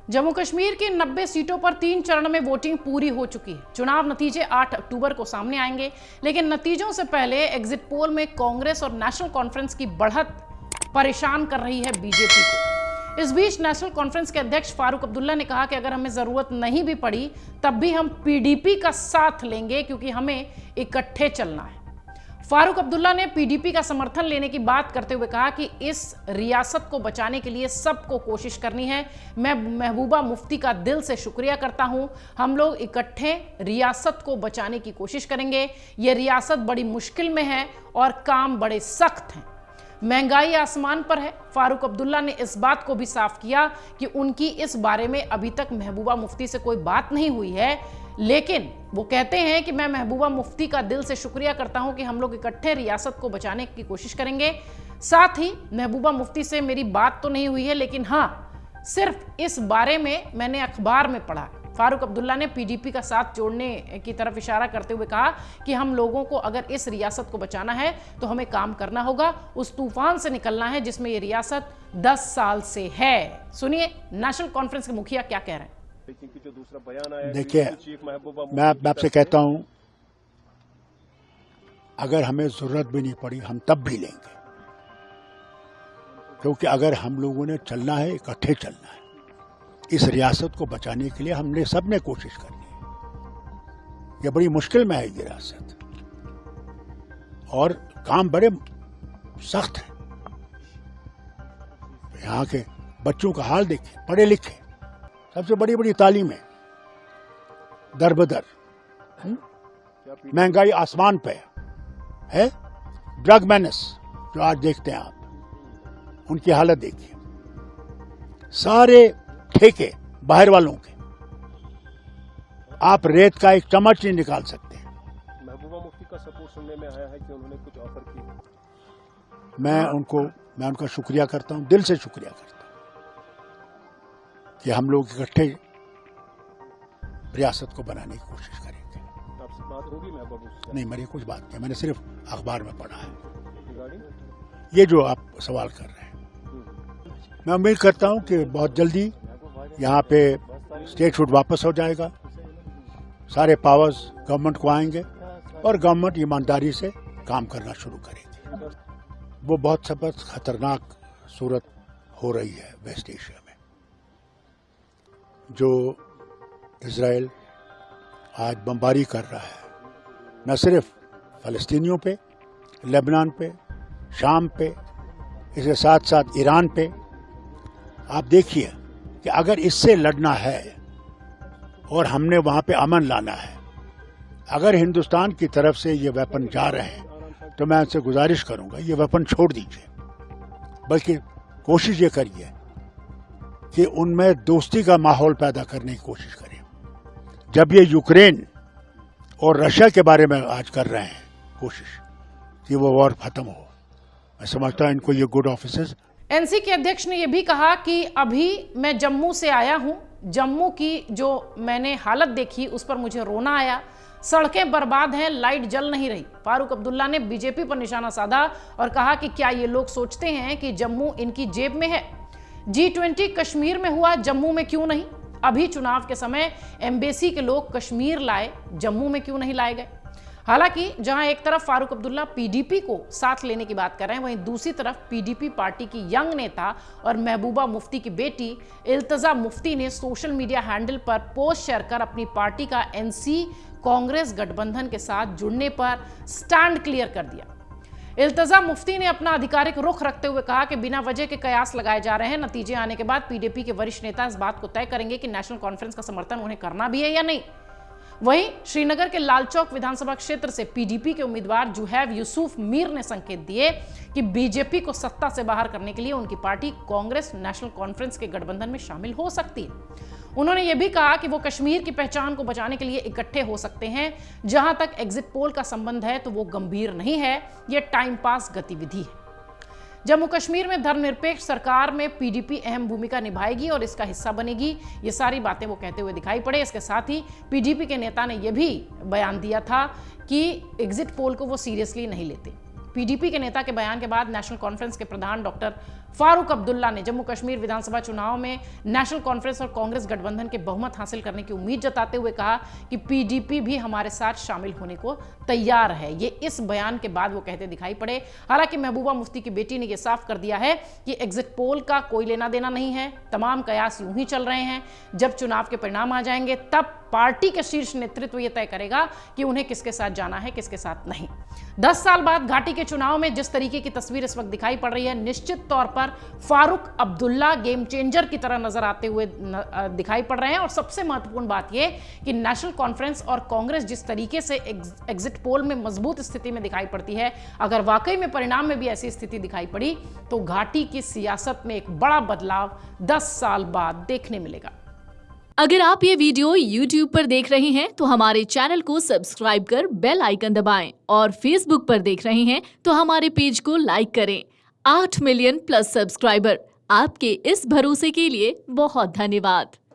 जम्मू कश्मीर की 90 सीटों पर 3 चरण में वोटिंग पूरी हो चुकी है। चुनाव नतीजे 8 अक्टूबर को सामने आएंगे, लेकिन नतीजों से पहले एग्जिट पोल में कांग्रेस और नेशनल कॉन्फ्रेंस की बढ़त परेशान कर रही है बीजेपी को। इस बीच नेशनल कॉन्फ्रेंस के अध्यक्ष फारूक अब्दुल्ला ने कहा कि अगर हमें जरूरत नहीं भी पड़ी तब भी हम पीडीपी का साथ लेंगे, क्योंकि हमें इकट्ठे चलना है। फारूक अब्दुल्ला ने पीडीपी का समर्थन लेने की बात करते हुए कहा कि इस रियासत को बचाने के लिए सबको कोशिश करनी है। मैं महबूबा मुफ्ती का दिल से शुक्रिया करता हूं। हम लोग इकट्ठे रियासत को बचाने की कोशिश करेंगे। यह रियासत बड़ी मुश्किल में है और काम बड़े सख्त हैं। महंगाई आसमान पर है। फारूक अब्दुल्ला ने इस बात को भी साफ किया कि उनकी इस बारे में अभी तक महबूबा मुफ्ती से कोई बात नहीं हुई है, लेकिन वो कहते हैं कि मैं महबूबा मुफ्ती का दिल से शुक्रिया करता हूं कि हम लोग इकट्ठे रियासत को बचाने की कोशिश करेंगे। साथ ही महबूबा मुफ्ती से मेरी बात तो नहीं हुई है, लेकिन हाँ, सिर्फ इस बारे में मैंने अखबार में पढ़ा। फारूक अब्दुल्ला ने पीडीपी का साथ जोड़ने की तरफ इशारा करते हुए कहा कि हम लोगों को अगर इस रियासत को बचाना है तो हमें काम करना होगा, उस तूफान से निकलना है जिसमें ये रियासत 10 साल से है। सुनिए नेशनल कॉन्फ्रेंस के मुखिया क्या कह रहे हैं। जो दूसरा बयान आया, देखिए, मैं आपसे कहता हूं, अगर हमें जरूरत भी नहीं पड़ी हम तब भी लेंगे, क्योंकि अगर हम लोगों ने चलना है, इकट्ठे चलना है। इस रियासत को बचाने के लिए हमने सबने कोशिश करनी है। ये बड़ी मुश्किल में है ये रियासत, और काम बड़े सख्त है। यहाँ के बच्चों का हाल देखिए, पढ़े लिखे, सबसे बड़ी बड़ी तालीमें दर बदर, महंगाई आसमान पे है। ड्रग मैनेस जो आज देखते हैं आप, उनकी हालत देखिए। सारे ठेके बाहर वालों के, आप रेत का एक चम्मच नहीं निकाल सकते। महबूबा मुफ्ती का सपोर्ट सुनने में आया है कि उन्होंने कुछ ऑफर किया। मैं उनका शुक्रिया करता हूं, दिल से शुक्रिया करता हूं कि हम लोग इकट्ठे रियासत को बनाने की कोशिश करेंगे। आपसे बात होगी महबूबा मुफ्ती से? नहीं, मेरी कुछ बात नहीं, मैंने सिर्फ अखबार में पढ़ा है ये जो आप सवाल कर रहे हैं। मैं उम्मीद करता हूं कि बहुत जल्दी यहाँ पे स्टेटहुड वापस हो जाएगा। सारे पावर्स गवर्नमेंट को आएंगे और गवर्नमेंट ईमानदारी से काम करना शुरू करेगी। वो बहुत सबक खतरनाक सूरत हो रही है वेस्ट एशिया में। जो इजराइल आज बमबारी कर रहा है, न सिर्फ फलस्तीनियों पे, लेबनान पे, शाम पे, इसके साथ साथ ईरान पे। आप देखिए कि अगर इससे लड़ना है और हमने वहां पे अमन लाना है, अगर हिंदुस्तान की तरफ से ये वेपन जा रहे हैं, तो मैं उनसे गुजारिश करूंगा ये वेपन छोड़ दीजिए, बल्कि कोशिश ये करिए कि उनमें दोस्ती का माहौल पैदा करने की कोशिश करें। जब ये यूक्रेन और रशिया के बारे में आज कर रहे हैं कोशिश कि वो वॉर खत्म हो, मैं समझता हूं इनको ये गुड ऑफिसर्स। एनसी के अध्यक्ष ने यह भी कहा कि अभी मैं जम्मू से आया हूं, जम्मू की जो मैंने हालत देखी उस पर मुझे रोना आया। सड़कें बर्बाद हैं, लाइट जल नहीं रही। फारूक अब्दुल्ला ने बीजेपी पर निशाना साधा और कहा कि क्या ये लोग सोचते हैं कि जम्मू इनकी जेब में है? G20 कश्मीर में हुआ, जम्मू में क्यों नहीं? अभी चुनाव के समय एम्बेसी के लोग कश्मीर लाए, जम्मू में क्यों नहीं लाए गए? हालांकि जहां एक तरफ फारूक अब्दुल्ला पीडीपी को साथ लेने की बात कर रहे हैं, वहीं दूसरी तरफ पीडीपी पार्टी की यंग नेता और महबूबा मुफ्ती की बेटी इल्तजा मुफ्ती ने सोशल मीडिया हैंडल पर पोस्ट शेयर कर अपनी पार्टी का एनसी कांग्रेस गठबंधन के साथ जुड़ने पर स्टैंड क्लियर कर दिया। इल्तजा मुफ्ती ने अपना आधिकारिक रुख रखते हुए कहा कि बिना वजह के कयास लगाए जा रहे हैं। नतीजे आने के बाद पीडीपी के वरिष्ठ नेता इस बात को तय करेंगे कि नेशनल कॉन्फ्रेंस का समर्थन उन्हें करना भी है या नहीं। वहीं श्रीनगर के लालचौक विधानसभा क्षेत्र से पीडीपी के उम्मीदवार जुहैब यूसुफ मीर ने संकेत दिए कि बीजेपी को सत्ता से बाहर करने के लिए उनकी पार्टी कांग्रेस नेशनल कॉन्फ्रेंस के गठबंधन में शामिल हो सकती है। उन्होंने यह भी कहा कि वो कश्मीर की पहचान को बचाने के लिए इकट्ठे हो सकते हैं। जहां तक एग्जिट पोल का संबंध है तो वो गंभीर नहीं है, यह टाइम पास गतिविधि है। जम्मू कश्मीर में धर्मनिरपेक्ष सरकार में पीडीपी अहम भूमिका निभाएगी और इसका हिस्सा बनेगी। ये सारी बातें वो कहते हुए दिखाई पड़े। इसके साथ ही पीडीपी के नेता ने यह भी बयान दिया था कि एग्जिट पोल को वो सीरियसली नहीं लेते। पीडीपी के नेता के बयान के बाद नेशनल कॉन्फ्रेंस के प्रधान डॉक्टर फारूक अब्दुल्ला ने जम्मू कश्मीर विधानसभा चुनाव में नेशनल कॉन्फ्रेंस और कांग्रेस गठबंधन के बहुमत हासिल करने की उम्मीद जताते हुए कहा कि पीडीपी भी हमारे साथ शामिल होने को तैयार है। ये इस बयान के बाद वो कहते दिखाई पड़े। हालांकि महबूबा मुफ्ती की बेटी ने यह साफ कर दिया है कि एग्जिट पोल का कोई लेना देना नहीं है, तमाम कयास यूं ही चल रहे हैं। जब चुनाव के परिणाम आ जाएंगे तब पार्टी के शीर्ष नेतृत्व यह तय करेगा कि उन्हें किसके साथ जाना है, किसके साथ नहीं। 10 साल बाद घाटी के चुनाव में जिस तरीके की तस्वीर इस वक्त दिखाई पड़ रही है, निश्चित तौर पर फारूक अब्दुल्ला गेम चेंजर की तरह नजर आते हुए दिखाई पड़ रहे हैं। और सबसे महत्वपूर्ण बात यह कि नेशनल कॉन्फ्रेंस और कांग्रेस जिस तरीके से एग्जिट पोल में मजबूत स्थिति में दिखाई पड़ती है, अगर वाकई में परिणाम में भी ऐसी स्थिति दिखाई पड़ी तो घाटी की सियासत में एक बड़ा बदलाव 10 साल बाद देखने मिलेगा। अगर आप ये वीडियो YouTube पर देख रहे हैं तो हमारे चैनल को सब्सक्राइब कर बेल आइकन दबाएं और Facebook पर देख रहे हैं तो हमारे पेज को लाइक करें। 8 मिलियन प्लस सब्सक्राइबर, आपके इस भरोसे के लिए बहुत धन्यवाद।